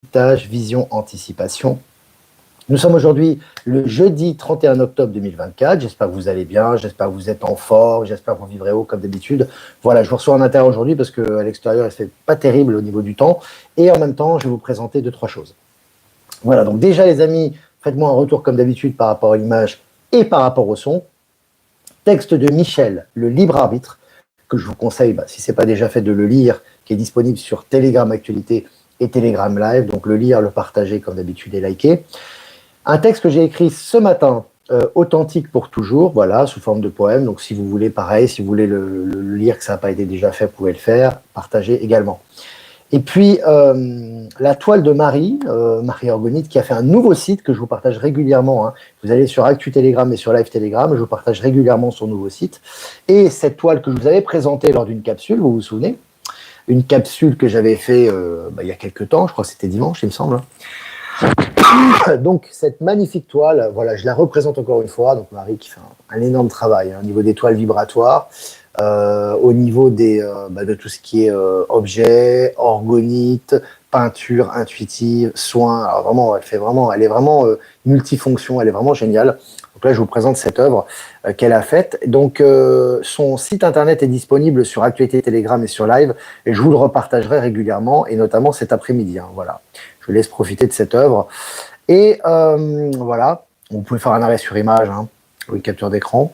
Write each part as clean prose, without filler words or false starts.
pilotage, vision, anticipation. Nous sommes aujourd'hui le jeudi 31 octobre 2024. J'espère que vous allez bien, j'espère que vous êtes en forme, j'espère que vous vivrez haut comme d'habitude. Voilà, je vous reçois en intérieur aujourd'hui parce qu'à l'extérieur, il ne fait pas terrible au niveau du temps. Et en même temps, je vais vous présenter 2-3 choses. Voilà, donc déjà les amis, faites-moi un retour comme d'habitude par rapport à l'image et par rapport au son. Texte de Michel, le libre arbitre, que je vous conseille, si ce n'est pas déjà fait, de le lire, qui est disponible sur Telegram Actualité et Telegram Live. Donc le lire, le partager comme d'habitude et liker. Un texte que j'ai écrit ce matin, authentique pour toujours, voilà, sous forme de poème. Donc si vous voulez, pareil, si vous voulez le lire, que ça n'a pas été déjà fait, vous pouvez le faire, partager également. Et puis, la toile de Marie, Marie Orgonite, qui a fait un nouveau site que je vous partage régulièrement. Hein. Vous allez sur Actu Telegram et sur Live Telegram, je vous partage régulièrement son nouveau site. Et cette toile que je vous avais présentée lors d'une capsule, vous vous souvenez? Une capsule que j'avais fait il y a quelques temps, je crois que c'était dimanche, il me semble. Donc, cette magnifique toile, voilà, je la représente encore une fois. Donc, Marie qui fait un énorme travail au niveau des toiles vibratoires. Au niveau de tout ce qui est objet, orgonite, peinture intuitive, soins. Alors vraiment, elle est vraiment multifonction, elle est vraiment géniale. Donc là, je vous présente cette œuvre qu'elle a faite. Donc, son site internet est disponible sur Actualité Telegram et sur Live, et je vous le repartagerai régulièrement, et notamment cet après-midi. Hein, voilà, je vous laisse profiter de cette œuvre. Et voilà, vous pouvez faire un arrêt sur image, hein, oui, capture d'écran.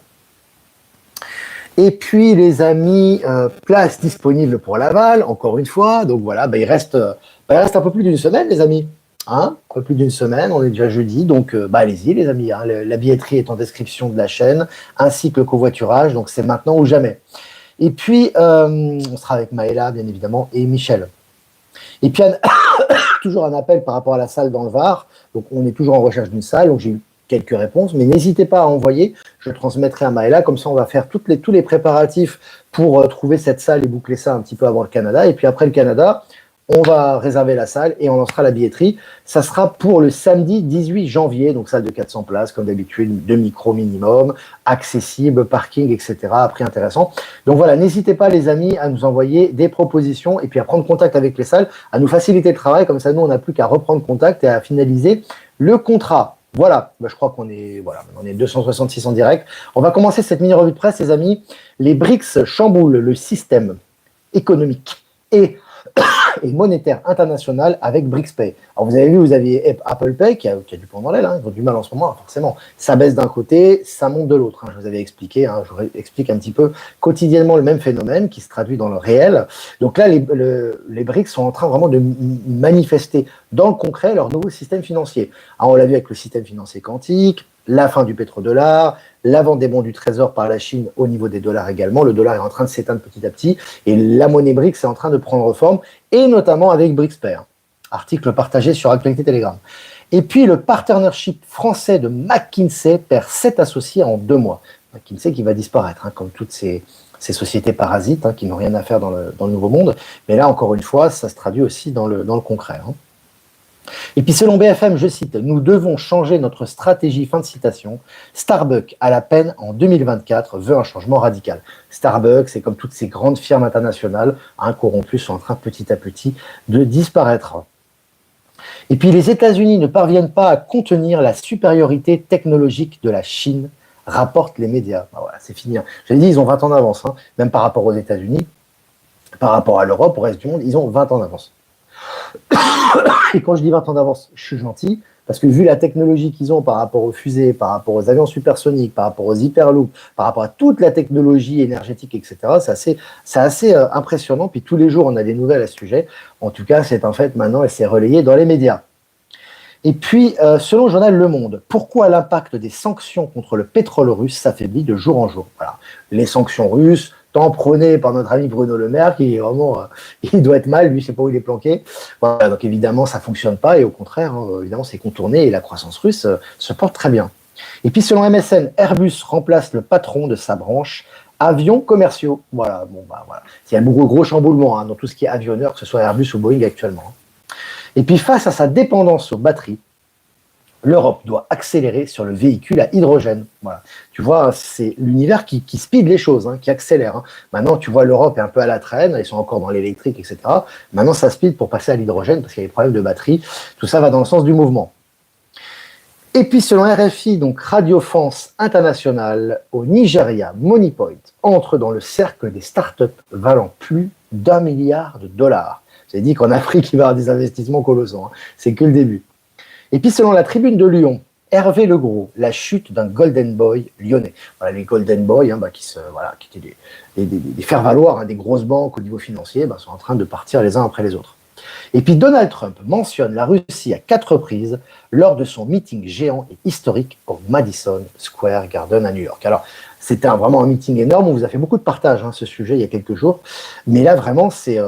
Et puis, les amis, place disponible pour Laval, encore une fois. Donc voilà, il reste un peu plus d'une semaine, les amis. Hein, un peu plus d'une semaine, on est déjà jeudi. Donc, allez-y, les amis. Hein, la billetterie est en description de la chaîne, ainsi que le covoiturage. Donc, c'est maintenant ou jamais. Et puis, on sera avec Maëla, bien évidemment, et Michel. Et puis, toujours un appel par rapport à la salle dans le Var. Donc, on est toujours en recherche d'une salle. Donc, j'ai eu quelques réponses, mais n'hésitez pas à envoyer, je transmettrai à Maëla, comme ça on va faire tous les préparatifs pour trouver cette salle et boucler ça un petit peu avant le Canada, et puis après le Canada, on va réserver la salle et on lancera la billetterie. Ça sera pour le samedi 18 janvier, donc salle de 400 places, comme d'habitude, 2 micros minimum, accessible, parking, etc., prix intéressant. Donc voilà, n'hésitez pas les amis à nous envoyer des propositions et puis à prendre contact avec les salles, à nous faciliter le travail, comme ça nous on n'a plus qu'à reprendre contact et à finaliser le contrat. Voilà, je crois qu'on est, on est 266 en direct. On va commencer cette mini-revue de presse, les amis. Les BRICS chamboulent le système économique et monétaire international avec BRICS-Pay. Alors, vous avez vu, vous aviez Apple Pay qui a du plomb dans l'aile, hein, ils ont du mal en ce moment, forcément. Ça baisse d'un côté, ça monte de l'autre. Hein, je vous avais expliqué, je vous explique un petit peu quotidiennement le même phénomène qui se traduit dans le réel. Donc là, les BRICS sont en train vraiment de manifester dans le concret leur nouveau système financier. Alors, on l'a vu avec le système financier quantique, la fin du pétrodollar, la vente des bons du trésor par la Chine au niveau des dollars également. Le dollar est en train de s'éteindre petit à petit et la monnaie BRICS est en train de prendre forme, et notamment avec BRICS-Pay. Article partagé sur Actualité Telegram. Et puis le partnership français de McKinsey perd 7 associés en 2 mois. McKinsey qui va disparaître, comme toutes ces sociétés parasites qui n'ont rien à faire dans le nouveau monde. Mais là, encore une fois, ça se traduit aussi dans le concret. Et puis selon BFM, je cite, « Nous devons changer notre stratégie », fin de citation. Starbucks, à la peine en 2024, veut un changement radical. Starbucks, c'est comme toutes ces grandes firmes internationales, corrompues, sont en train petit à petit de disparaître. Et puis les États-Unis ne parviennent pas à contenir la supériorité technologique de la Chine, rapportent les médias. Voilà, c'est fini. Je l'ai dit, ils ont 20 ans d'avance, même par rapport aux États-Unis, par rapport à l'Europe, au reste du monde, ils ont 20 ans d'avance. Et quand je dis 20 ans d'avance, je suis gentil, parce que vu la technologie qu'ils ont par rapport aux fusées, par rapport aux avions supersoniques, par rapport aux hyperloops, par rapport à toute la technologie énergétique, etc., c'est assez impressionnant. Puis tous les jours, on a des nouvelles à ce sujet. En tout cas, c'est un fait maintenant et c'est relayé dans les médias. Et puis, selon le journal Le Monde, pourquoi l'impact des sanctions contre le pétrole russe s'affaiblit de jour en jour? Voilà. Les sanctions russes, tant prônées par notre ami Bruno Le Maire, qui est vraiment, il doit être mal, lui, je ne sais pas où il est planqué. Voilà, donc évidemment, ça ne fonctionne pas, et au contraire, évidemment, c'est contourné, et la croissance russe se porte très bien. Et puis, selon MSN, Airbus remplace le patron de sa branche avions commerciaux. Voilà, voilà. Il y a un gros chamboulement dans tout ce qui est avionneur, que ce soit Airbus ou Boeing actuellement. Et puis, face à sa dépendance aux batteries, l'Europe doit accélérer sur le véhicule à hydrogène. Voilà. Tu vois, c'est l'univers qui speed les choses, qui accélère. Maintenant, tu vois, l'Europe est un peu à la traîne, ils sont encore dans l'électrique, etc. Maintenant, ça speed pour passer à l'hydrogène parce qu'il y a des problèmes de batterie. Tout ça va dans le sens du mouvement. Et puis, selon RFI, donc Radio France Internationale, au Nigeria, Moneypoint entre dans le cercle des startups valant plus d'1 milliard de dollars. J'ai dit qu'en Afrique, il va y avoir des investissements colossaux. C'est que le début. Et puis, selon la Tribune de Lyon, Hervé Legros, la chute d'un Golden Boy lyonnais. Voilà, les Golden Boy, qui étaient des faire-valoir, des grosses banques au niveau financier, sont en train de partir les uns après les autres. Et puis Donald Trump mentionne la Russie à 4 reprises lors de son meeting géant et historique au Madison Square Garden à New York. Alors, c'était vraiment un meeting énorme, on vous a fait beaucoup de partage, ce sujet, il y a quelques jours. Mais là, vraiment, c'est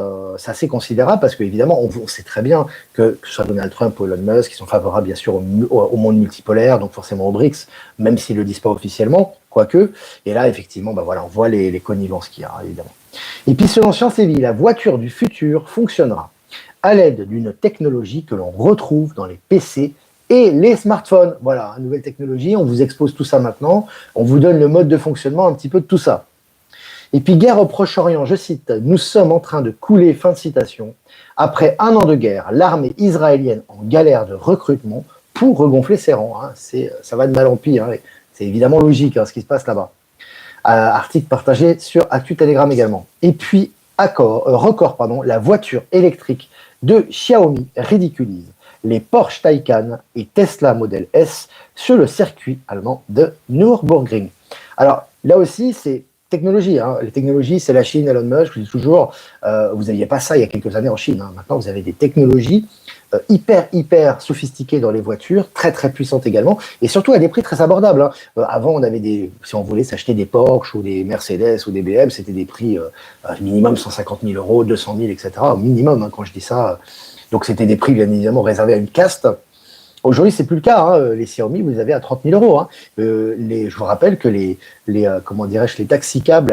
assez considérable parce qu'évidemment, on sait très bien que ce soit Donald Trump ou Elon Musk, qui sont favorables, bien sûr, au monde multipolaire, donc forcément aux BRICS, même s'ils ne le disent pas officiellement, quoique. Et là, effectivement, on voit les connivences qu'il y a, évidemment. Et puis, selon Science et Vie, la voiture du futur fonctionnera à l'aide d'une technologie que l'on retrouve dans les PC et les smartphones. Voilà, une nouvelle technologie, on vous expose tout ça maintenant, on vous donne le mode de fonctionnement un petit peu de tout ça. Et puis, guerre au Proche-Orient, je cite, « Nous sommes en train de couler », fin de citation. Après 1 an de guerre, l'armée israélienne en galère de recrutement pour regonfler ses rangs. Ça va de mal en pire, c'est évidemment logique ce qui se passe là-bas. Article partagé sur Actu Telegram également. Et puis, record, la voiture électrique de Xiaomi ridiculise les Porsche Taycan et Tesla Model S sur le circuit allemand de Nürburgring. Alors là aussi, c'est technologie. Les technologies, c'est la Chine, Elon Musk, je dis toujours, vous n'aviez pas ça il y a quelques années en Chine. Maintenant, vous avez des technologies hyper sophistiquées dans les voitures, très très puissantes également, et surtout à des prix très abordables. Avant, on avait si on voulait s'acheter des Porsche ou des Mercedes ou des BM, c'était des prix minimum 150 000 euros, 200 000, etc. Au minimum, quand je dis ça. Donc c'était des prix bien évidemment réservés à une caste. Aujourd'hui, c'est plus le cas. Les Xiaomi, vous les avez à 30 000 euros. Je vous rappelle que les taxicabs,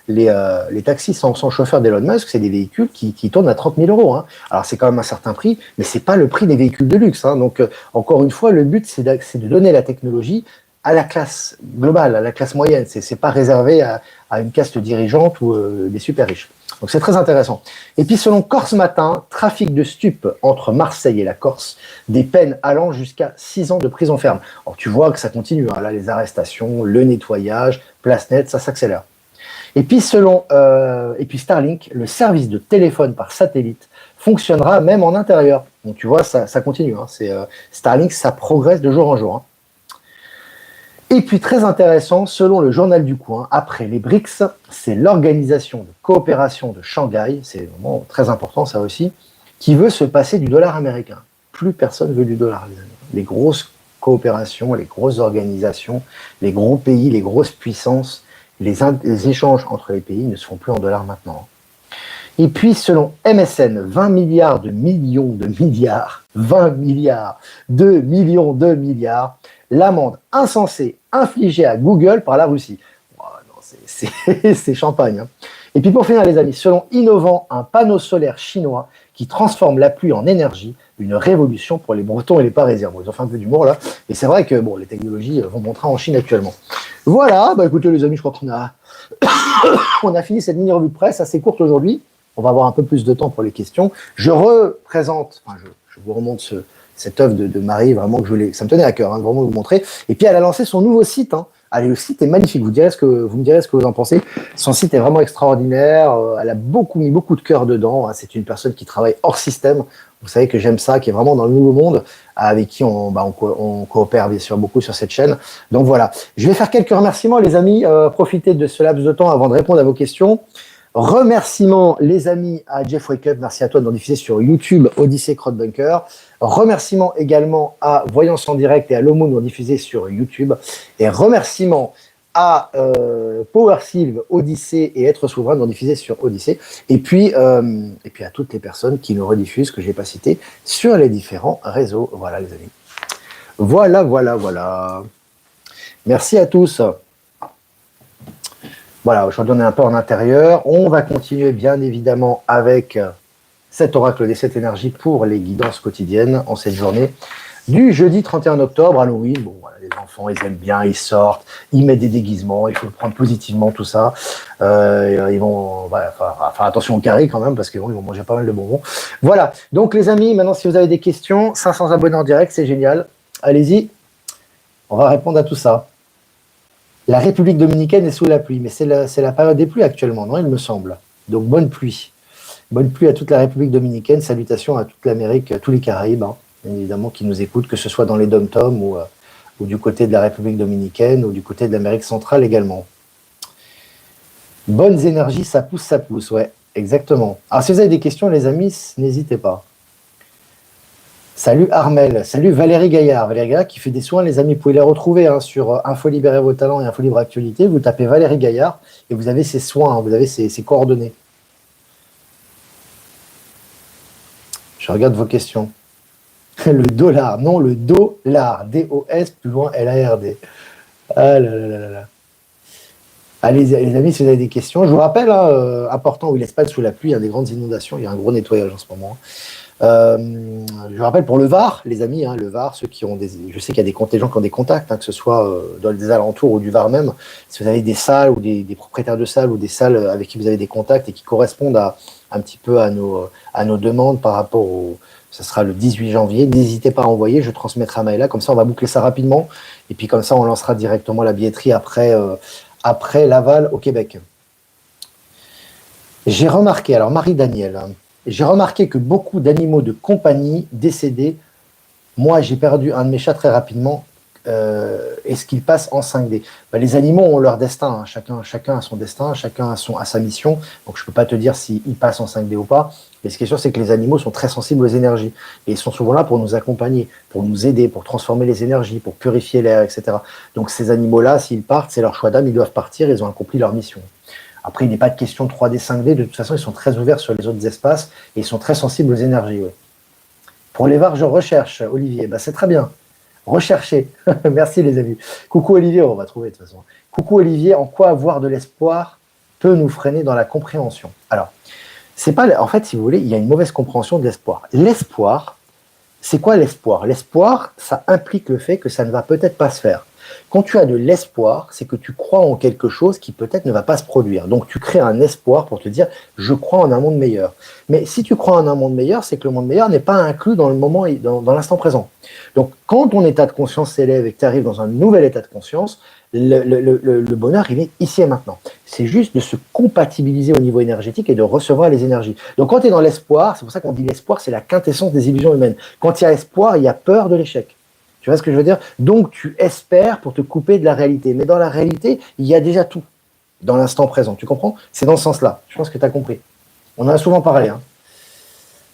les taxis sans chauffeur d'Elon Musk, c'est des véhicules qui tournent à 30 000 euros. Alors, c'est quand même un certain prix, mais c'est pas le prix des véhicules de luxe. Donc, encore une fois, le but, c'est de donner la technologie à la classe globale, à la classe moyenne. C'est pas réservé à une caste dirigeante ou des super riches. Donc, c'est très intéressant. Et puis, selon Corse Matin, trafic de stupes entre Marseille et la Corse, des peines allant jusqu'à 6 ans de prison ferme. Alors, tu vois que ça continue. Là, les arrestations, le nettoyage, place nette, ça s'accélère. Et puis, Starlink, le service de téléphone par satellite fonctionnera même en intérieur. Donc, tu vois, ça continue. Starlink, ça progresse de jour en jour. Et puis, très intéressant, selon le journal du coin, après les BRICS, c'est l'Organisation de coopération de Shanghai, c'est vraiment très important ça aussi, qui veut se passer du dollar américain. Plus personne veut du dollar, les amis. Les grosses coopérations, les grosses organisations, les gros pays, les grosses puissances, les échanges entre les pays ne se font plus en dollars maintenant. Et puis, selon MSN, 20 milliards de millions de milliards, 20 milliards de millions de milliards, l'amende insensée infligée à Google par la Russie. Oh, non, c'est champagne. Et puis pour finir, les amis, selon Innovant, un panneau solaire chinois qui transforme la pluie en énergie, une révolution pour les Bretons et les Parisiens. Bon, ils ont fait un peu d'humour là, et c'est vrai que les technologies vont montrer en Chine actuellement. Voilà, écoutez les amis, je crois qu'on on a fini cette mini-revue de presse assez courte aujourd'hui. On va avoir un peu plus de temps pour les questions. Je vous remonte cette œuvre de Marie, vraiment que ça me tenait à cœur, vraiment de vous montrer. Et puis elle a lancé son nouveau site. Allez, le site est magnifique. Vous me direz ce que vous en pensez. Son site est vraiment extraordinaire. Elle a mis beaucoup de cœur dedans. C'est une personne qui travaille hors système. Vous savez que j'aime ça, qui est vraiment dans le nouveau monde, avec qui on coopère bien sûr beaucoup sur cette chaîne. Donc voilà. Je vais faire quelques remerciements, les amis. Profitez de ce laps de temps avant de répondre à vos questions. Remerciements, les amis, à Jeff Wake Up. Merci à toi de nous diffuser sur YouTube, Odyssée Crowdbunker. Remerciements également à Voyance en direct et à Lomo de nous diffuser sur YouTube. Et remerciements à Power Sylve, Odyssée et Être Souverain de nous diffuser sur Odyssée. Et puis à toutes les personnes qui nous rediffusent, que je n'ai pas citées, sur les différents réseaux. Voilà, les amis. Voilà. Merci à tous. Voilà, je redonne un peu en intérieur. On va continuer bien évidemment avec cet oracle des 7 énergies pour les guidances quotidiennes en cette journée Du jeudi 31 octobre, Halloween, bon, voilà, les enfants, ils aiment bien, ils sortent, ils mettent des déguisements, il faut le prendre positivement, tout ça. Ils vont voilà, faire attention au carré quand même, parce qu'ils vont manger pas mal de bonbons. Voilà, donc les amis, maintenant, si vous avez des questions, 500 abonnés en direct, c'est génial. Allez-y, on va répondre à tout ça. La République dominicaine est sous la pluie, mais c'est la période des pluies actuellement, non, il me semble. Donc, bonne pluie. Bonne pluie à toute la République dominicaine, salutations à toute l'Amérique, à tous les Caraïbes, hein, bien évidemment, qui nous écoutent, que ce soit dans les dom-toms ou du côté de la République dominicaine ou du côté de l'Amérique centrale également. Bonnes énergies, ça pousse, ouais, exactement. Alors, si vous avez des questions, les amis, n'hésitez pas. Salut Armel, salut Valérie Gaillard. Valérie Gaillard qui fait des soins, les amis. Vous pouvez les retrouver hein, sur Info Libérer vos talents et Info Libre Actualité. Vous tapez Valérie Gaillard et vous avez ses soins, hein, vous avez ses coordonnées. Je regarde vos questions. Le dollar, non, le dollar. D-O-S, plus loin, L-A-R-D. Ah là là là là. Allez, les amis, si vous avez des questions, je vous rappelle, hein, important où il l'Espagne sous la pluie, il y a des grandes inondations, il y a un gros nettoyage en ce moment. Je rappelle pour le Var, les amis, hein, le Var, ceux qui ont des, je sais qu'il y a des gens qui ont des contacts, hein, que ce soit dans les alentours ou du Var même. Si vous avez des salles ou des propriétaires de salles ou des salles avec qui vous avez des contacts et qui correspondent un petit peu à nos demandes par rapport au, ça sera le 18 janvier. N'hésitez pas à envoyer, je transmettrai à Maëla, comme ça on va boucler ça rapidement et puis comme ça on lancera directement la billetterie après Laval au Québec. J'ai remarqué, alors Marie-Danielle, j'ai remarqué que beaucoup d'animaux de compagnie décédés, moi j'ai perdu un de mes chats très rapidement, est-ce qu'ils passent en 5D? Les animaux ont leur destin, hein. Chacun a son destin, chacun a sa mission, donc je ne peux pas te dire s'ils passent en 5D ou pas, mais ce qui est sûr c'est que les animaux sont très sensibles aux énergies, et ils sont souvent là pour nous accompagner, pour nous aider, pour transformer les énergies, pour purifier l'air, etc. Donc ces animaux-là, s'ils partent, c'est leur choix d'âme, ils doivent partir, ils ont accompli leur mission. Après, il n'est pas de question 3D, 5D. De toute façon, ils sont très ouverts sur les autres espaces et ils sont très sensibles aux énergies. Ouais. Pour les VAR, je recherche, Olivier. C'est très bien. Recherchez. Merci, les amis. Coucou, Olivier. On va trouver de toute façon. Coucou, Olivier. En quoi avoir de l'espoir peut nous freiner dans la compréhension? Alors, c'est pas. En fait, si vous voulez, il y a une mauvaise compréhension de l'espoir. L'espoir, c'est quoi l'espoir? L'espoir, ça implique le fait que ça ne va peut-être pas se faire. Quand tu as de l'espoir, c'est que tu crois en quelque chose qui peut-être ne va pas se produire. Donc tu crées un espoir pour te dire je crois en un monde meilleur. Mais si tu crois en un monde meilleur, c'est que le monde meilleur n'est pas inclus dans le moment, dans l'instant présent. Donc quand ton état de conscience s'élève et que tu arrives dans un nouvel état de conscience, le bonheur, il est ici et maintenant. C'est juste de se compatibiliser au niveau énergétique et de recevoir les énergies. Donc quand tu es dans l'espoir, c'est pour ça qu'on dit l'espoir, c'est la quintessence des illusions humaines. Quand il y a espoir, il y a peur de l'échec. Tu vois ce que je veux dire? Donc, tu espères pour te couper de la réalité. Mais dans la réalité, il y a déjà tout dans l'instant présent. Tu comprends? C'est dans ce sens-là. Je pense que tu as compris. On en a souvent parlé. Hein.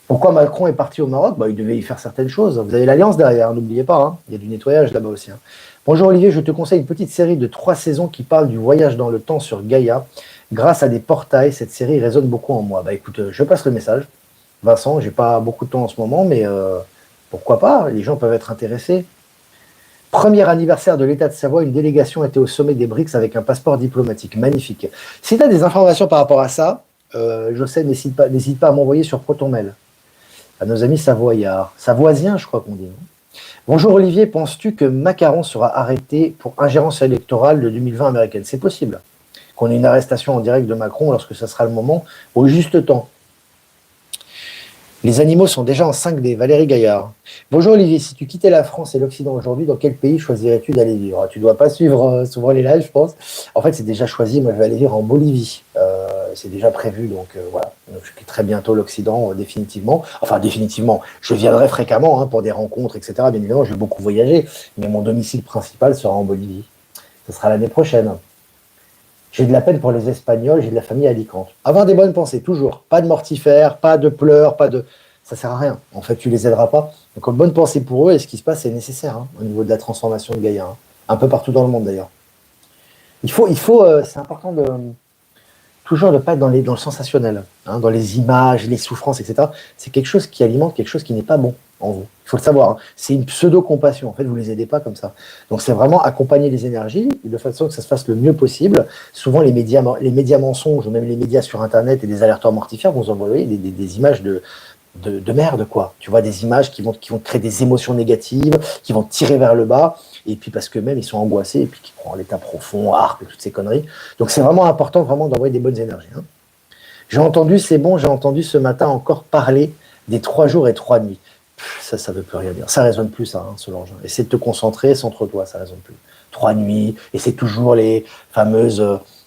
Pourquoi Macron est parti au Maroc? Il devait y faire certaines choses. Vous avez l'Alliance derrière, n'oubliez pas. Hein. Il y a du nettoyage là-bas aussi. Hein. Bonjour Olivier, je te conseille une petite série de 3 saisons qui parle du voyage dans le temps sur Gaïa. Grâce à des portails, cette série résonne beaucoup en moi. Écoute, je passe le message. Vincent, j'ai pas beaucoup de temps en ce moment, mais pourquoi pas? Les gens peuvent être intéressés. Premier anniversaire de l'État de Savoie, une délégation était au sommet des BRICS avec un passeport diplomatique. Magnifique. Si tu as des informations par rapport à ça, José, n'hésite pas à m'envoyer sur ProtonMail. À nos amis savoyards. Savoisiens, je crois qu'on dit. Bonjour Olivier, penses-tu que Macron sera arrêté pour ingérence électorale de 2020 américaine? C'est possible qu'on ait une arrestation en direct de Macron lorsque ce sera le moment, au juste temps. Les animaux sont déjà en 5D. Valérie Gaillard. Bonjour Olivier, si tu quittais la France et l'Occident aujourd'hui, dans quel pays choisirais-tu d'aller vivre? Tu ne dois pas suivre souvent les lives, je pense. En fait, c'est déjà choisi. Moi, je vais aller vivre en Bolivie. C'est déjà prévu, donc voilà. Donc, je quitterai bientôt l'Occident, définitivement. Enfin, définitivement. Je viendrai fréquemment pour des rencontres, etc. Bien évidemment, je vais beaucoup voyager, mais mon domicile principal sera en Bolivie. Ce sera l'année prochaine. J'ai de la peine pour les Espagnols, j'ai de la famille à Alicante. Avoir des bonnes pensées, toujours. Pas de mortifères, pas de pleurs, pas de... Ça sert à rien. En fait, tu les aideras pas. Donc, une bonne pensée pour eux, et ce qui se passe, c'est nécessaire au niveau de la transformation de Gaïa. Un peu partout dans le monde, d'ailleurs. Il faut c'est important toujours de ne pas être dans le sensationnel, dans les images, les souffrances, etc. C'est quelque chose qui alimente quelque chose qui n'est pas bon en vous. Il faut le savoir. C'est une pseudo-compassion. En fait, vous ne les aidez pas comme ça. Donc, c'est vraiment accompagner les énergies de façon que ça se fasse le mieux possible. Souvent, les médias mensonges ou même les médias sur Internet et des alerteurs mortifères vont vous envoyer des images de merde, quoi. Tu vois, des images qui vont te créer des émotions négatives, qui vont te tirer vers le bas, et puis parce que même ils sont angoissés, et puis qui croient en l'état profond, harpe et toutes ces conneries. Donc c'est vraiment important vraiment d'envoyer des bonnes énergies. Hein. J'ai entendu ce matin encore parler des 3 jours et 3 nuits. Ça veut plus rien dire. Ça résonne plus, ça, hein, Solange. Essaie de te concentrer, centre-toi, ça résonne plus. 3 nuits, et c'est toujours les fameuses,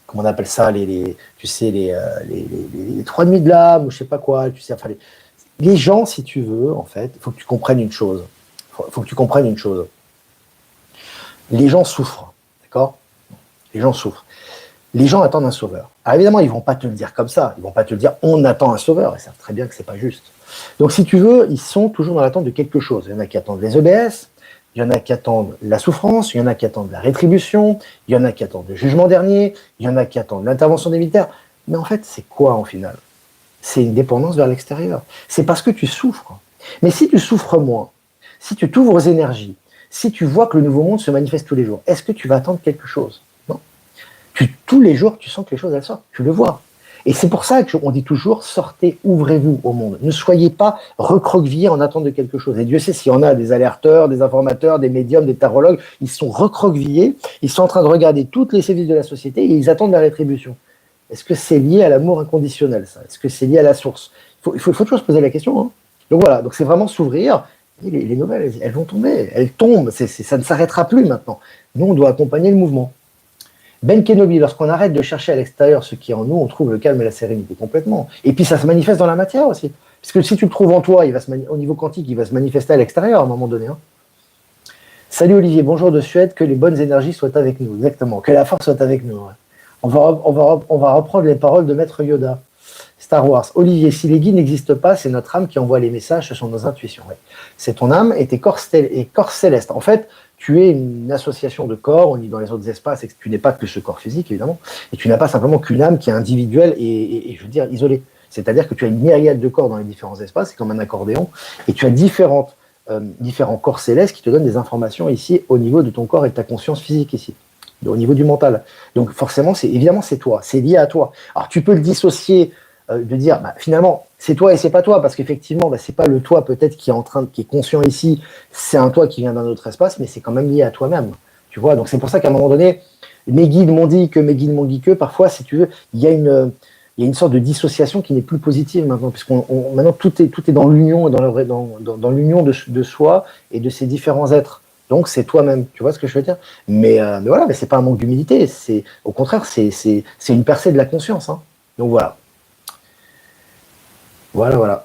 comment on appelle ça, tu sais, les 3 nuits de l'âme, ou je sais pas quoi, tu sais, enfin, les gens, si tu veux, en fait, il faut que tu comprennes une chose. Faut que tu comprennes une chose. Les gens souffrent, d'accord? Les gens souffrent. Les gens attendent un sauveur. Alors évidemment, ils vont pas te le dire comme ça. Ils vont pas te le dire, on attend un sauveur. Ils savent très bien que c'est pas juste. Donc, si tu veux, ils sont toujours dans l'attente de quelque chose. Il y en a qui attendent les EBS, il y en a qui attendent la souffrance, il y en a qui attendent la rétribution, il y en a qui attendent le jugement dernier, il y en a qui attendent l'intervention des militaires. Mais en fait, c'est quoi en final? C'est une dépendance vers l'extérieur. C'est parce que tu souffres. Mais si tu souffres moins, si tu t'ouvres aux énergies, si tu vois que le nouveau monde se manifeste tous les jours, est-ce que tu vas attendre quelque chose? Non. Tous les jours, tu sens que les choses, elles sortent. Tu le vois. Et c'est pour ça qu'on dit toujours, sortez, ouvrez-vous au monde. Ne soyez pas recroquevillés en attente de quelque chose. Et Dieu sait s'il y en a des alerteurs, des informateurs, des médiums, des tarologues, ils sont recroquevillés, ils sont en train de regarder toutes les sévices de la société et ils attendent la rétribution. Est-ce que c'est lié à l'amour inconditionnel, ça? Est-ce que c'est lié à la source? Il faut toujours se poser la question. Hein. Donc voilà, donc c'est vraiment s'ouvrir. Et les nouvelles, elles vont tomber, elles tombent, ça ne s'arrêtera plus maintenant. Nous, on doit accompagner le mouvement. Ben Kenobi, lorsqu'on arrête de chercher à l'extérieur ce qui est en nous, on trouve le calme et la sérénité complètement. Et puis ça se manifeste dans la matière aussi. Parce que si tu le trouves en toi, au niveau quantique, il va se manifester à l'extérieur à un moment donné. Hein. Salut Olivier, bonjour de Suède, que les bonnes énergies soient avec nous. Exactement, que la force soit avec nous. Ouais. On va reprendre les paroles de Maître Yoda. Star Wars. Olivier, si les guides n'existent pas, c'est notre âme qui envoie les messages, ce sont nos intuitions. Ouais. C'est ton âme et tes corps célestes. En fait, tu es une association de corps, on dit dans les autres espaces, et tu n'es pas que ce corps physique, évidemment, et tu n'as pas simplement qu'une âme qui est individuelle et je veux dire, isolée. C'est-à-dire que tu as une myriade de corps dans les différents espaces, c'est comme un accordéon, et tu as différents corps célestes qui te donnent des informations ici au niveau de ton corps et de ta conscience physique ici, au niveau du mental. Donc forcément, évidemment, c'est toi, c'est lié à toi. Alors tu peux le dissocier, de dire, finalement, c'est toi et c'est pas toi, parce qu'effectivement, c'est pas le toi peut-être qui est conscient ici, c'est un toi qui vient d'un autre espace, mais c'est quand même lié à toi-même. Tu vois, donc c'est pour ça qu'à un moment donné, mes guides m'ont dit que, mes guides m'ont dit que, parfois, si tu veux, il y a une sorte de dissociation qui n'est plus positive maintenant, puisqu'on maintenant tout est dans l'union, dans l'union de soi et de ses différents êtres. Donc c'est toi-même, tu vois ce que je veux dire, mais voilà, mais c'est pas un manque d'humilité, c'est au contraire, c'est une percée de la conscience. Hein. Donc voilà. Voilà.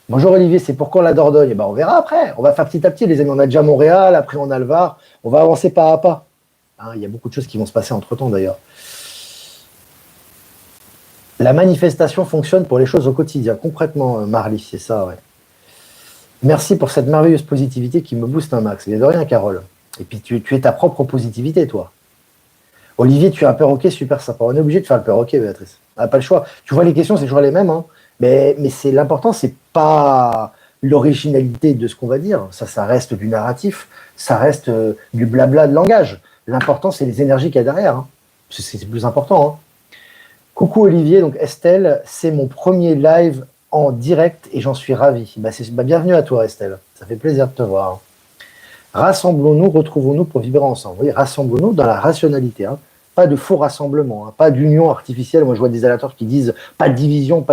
Bonjour Olivier, c'est pourquoi la Dordogne? Eh ben, on verra après. On va faire petit à petit, les amis. On a déjà Montréal, après on a le Var. On va avancer pas à pas. Hein, il y a beaucoup de choses qui vont se passer entre-temps d'ailleurs. La manifestation fonctionne pour les choses au quotidien. Concrètement, Marly, c'est ça, ouais. Merci pour cette merveilleuse positivité qui me booste un max. Mais de rien, Carole. Et puis tu es ta propre positivité, toi. Olivier, tu es un perroquet super sympa. On est obligé de faire le perroquet, Béatrice. On n'a pas le choix. Tu vois, les questions, c'est toujours les mêmes, hein. Mais c'est l'important, c'est pas l'originalité de ce qu'on va dire. Ça reste du narratif, ça reste du blabla de langage. L'important, c'est les énergies qu'il y a derrière. Hein. C'est plus important. Hein. Coucou Olivier, donc Estelle, c'est mon premier live en direct et j'en suis ravi. Bienvenue à toi Estelle, ça fait plaisir de te voir. Rassemblons-nous, retrouvons-nous pour vibrer ensemble. Oui, rassemblons-nous dans la rationalité. Hein. Pas de faux rassemblements, hein, pas d'union artificielle. Moi, je vois des aléateurs qui disent pas de division,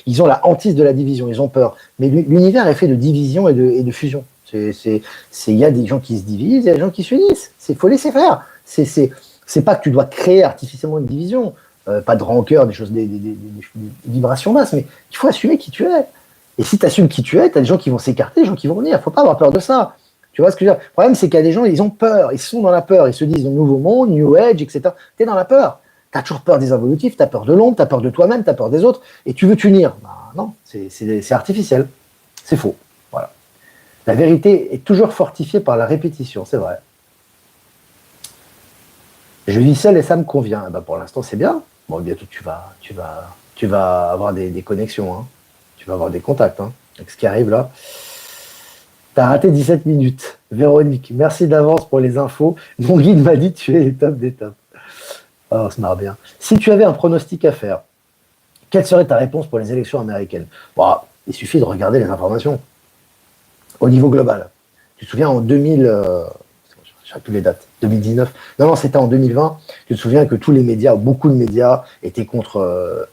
ils ont la hantise de la division, ils ont peur. Mais l'univers est fait de division et de fusion. Il y a des gens qui se divisent, il y a des gens qui s'unissent. Il faut laisser faire. C'est pas que tu dois créer artificiellement une division, pas de rancœur, des vibrations basses, mais il faut assumer qui tu es. Et si tu assumes qui tu es, tu as des gens qui vont s'écarter, des gens qui vont venir. Il faut pas avoir peur de ça. Tu vois ce que je veux dire? Le problème, c'est qu'il y a des gens, ils ont peur, ils sont dans la peur, ils se disent nouveau monde, new age, etc. Tu es dans la peur. Tu as toujours peur des involutifs, tu as peur de l'ombre, tu as peur de toi-même, tu as peur des autres, et tu veux t'unir. Non, c'est artificiel. C'est faux. Voilà. La vérité est toujours fortifiée par la répétition, c'est vrai. Je vis seul et ça me convient. Pour l'instant, c'est bien. Bon, bientôt, tu vas avoir des connexions. Hein. Tu vas avoir des contacts hein, avec ce qui arrive là. T'as raté 17 minutes. Véronique, merci d'avance pour les infos. Mon guide m'a dit tu es l'étape d'étape. Oh, on se marre bien. Si tu avais un pronostic à faire, quelle serait ta réponse pour les élections américaines? Il suffit de regarder les informations au niveau global. Tu te souviens en 2000, je ne sais plus les dates, 2019, non, c'était en 2020, tu te souviens que tous les médias, beaucoup de médias étaient contre,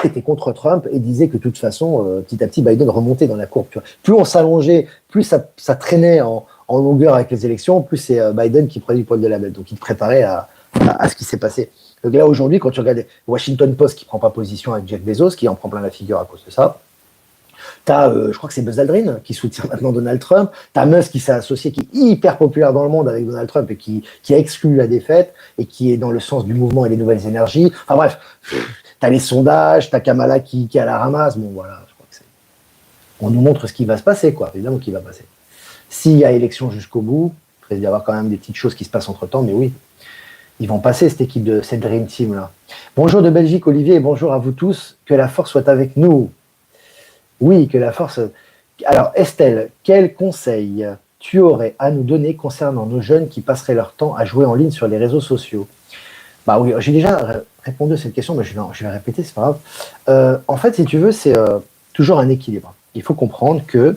étaient contre Trump et disaient que de toute façon, petit à petit, Biden remontait dans la courbe. Plus on s'allongeait, plus ça traînait en longueur avec les élections, plus c'est Biden qui prenait du poil de la bête. Donc il te préparait à ce qui s'est passé. Donc là, aujourd'hui, quand tu regardes Washington Post qui ne prend pas position avec Jeff Bezos, qui en prend plein la figure à cause de ça, t'as, je crois que c'est Buzz Aldrin qui soutient maintenant Donald Trump, t'as Musk qui s'est associé, qui est hyper populaire dans le monde avec Donald Trump et qui a exclu la défaite et qui est dans le sens du mouvement et des nouvelles énergies. Enfin bref, t'as les sondages, t'as Kamala qui est à la ramasse. Bon voilà, je crois que c'est... On nous montre ce qui va se passer, quoi, évidemment qui va passer. S'il y a élection jusqu'au bout, il va y avoir quand même des petites choses qui se passent entre-temps, mais oui, ils vont passer cette équipe de cette Dream Team là. Bonjour de Belgique, Olivier, et bonjour à vous tous. Que la force soit avec nous. Oui, que la force... Alors Estelle, quel conseil tu aurais à nous donner concernant nos jeunes qui passeraient leur temps à jouer en ligne sur les réseaux sociaux? Bah oui, j'ai déjà répondu à cette question, mais je vais répéter, c'est pas grave. En fait, si tu veux, c'est toujours un équilibre. Il faut comprendre que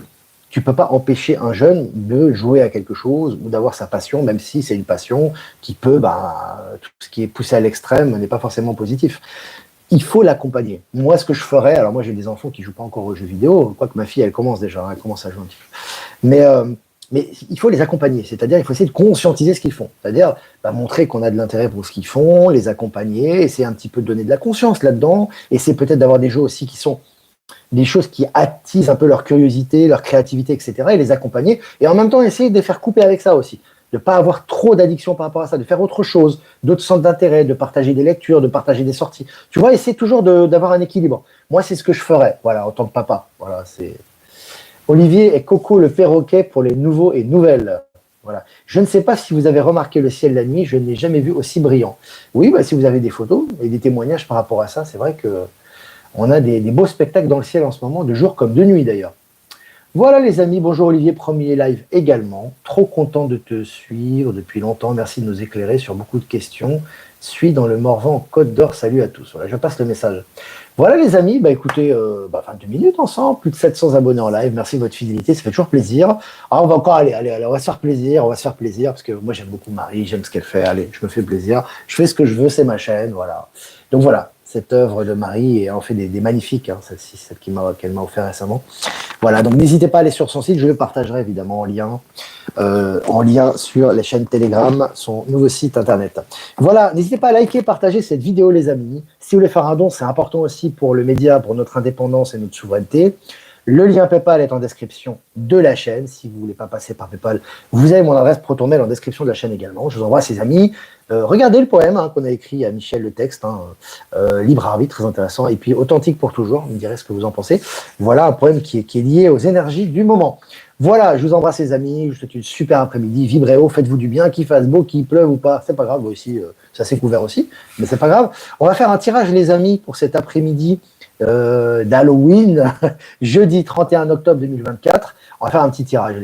tu peux pas empêcher un jeune de jouer à quelque chose ou d'avoir sa passion, même si c'est une passion qui peut, tout ce qui est poussé à l'extrême n'est pas forcément positif. Il faut l'accompagner. Moi, ce que je ferais, alors moi j'ai des enfants qui jouent pas encore aux jeux vidéo, quoique ma fille elle commence déjà, elle commence à jouer un petit peu. Mais il faut les accompagner, c'est-à-dire il faut essayer de conscientiser ce qu'ils font, c'est-à-dire montrer qu'on a de l'intérêt pour ce qu'ils font, les accompagner, essayer un petit peu de donner de la conscience là-dedans, essayer peut-être d'avoir des jeux aussi qui sont des choses qui attisent un peu leur curiosité, leur créativité, etc. et les accompagner, et en même temps essayer de les faire couper avec ça aussi, de ne pas avoir trop d'addiction par rapport à ça, de faire autre chose, d'autres centres d'intérêt, de partager des lectures, de partager des sorties. Tu vois, essayer toujours d'avoir un équilibre. Moi, c'est ce que je ferais, voilà, en tant que papa. Voilà, c'est... Olivier et Coco le perroquet pour les nouveaux et nouvelles. Voilà. Je ne sais pas si vous avez remarqué le ciel la nuit, je ne l'ai jamais vu aussi brillant. Oui, si vous avez des photos et des témoignages par rapport à ça, c'est vrai que on a des beaux spectacles dans le ciel en ce moment, de jour comme de nuit d'ailleurs. Voilà les amis, bonjour Olivier, premier live également. Trop content de te suivre depuis longtemps, merci de nous éclairer sur beaucoup de questions. Suis dans le Morvan Côte d'Or, salut à tous. Voilà, je passe le message. Voilà les amis, écoutez, 22 minutes ensemble, plus de 700 abonnés en live, merci de votre fidélité, ça fait toujours plaisir. Alors on va encore aller, on va se faire plaisir, parce que moi j'aime beaucoup Marie, j'aime ce qu'elle fait, allez, je me fais plaisir, je fais ce que je veux, c'est ma chaîne, voilà. Donc voilà, cette œuvre de Marie, et en fait des magnifiques, hein, celle-ci, celle qu'elle m'a offert récemment. Voilà, donc n'hésitez pas à aller sur son site, je le partagerai évidemment en lien sur les chaînes Telegram, son nouveau site internet. Voilà, n'hésitez pas à liker, partager cette vidéo les amis. Si vous voulez faire un don, c'est important aussi pour le média, pour notre indépendance et notre souveraineté. Le lien PayPal est en description de la chaîne. Si vous ne voulez pas passer par PayPal, vous avez mon adresse ProtonMail en description de la chaîne également. Je vous envoie ces amis. Regardez le poème qu'on a écrit à Michel, le texte, Libre arbitre, très intéressant. Et puis Authentique pour toujours, vous me direz ce que vous en pensez. Voilà un poème qui est lié aux énergies du moment. Voilà, je vous embrasse les amis, je vous souhaite une super après-midi, vibrez haut, faites-vous du bien, qu'il fasse beau, qu'il pleuve ou pas, c'est pas grave, moi aussi, ça s'est couvert aussi, mais c'est pas grave. On va faire un tirage les amis pour cet après-midi d'Halloween, jeudi 31 octobre 2024, on va faire un petit tirage.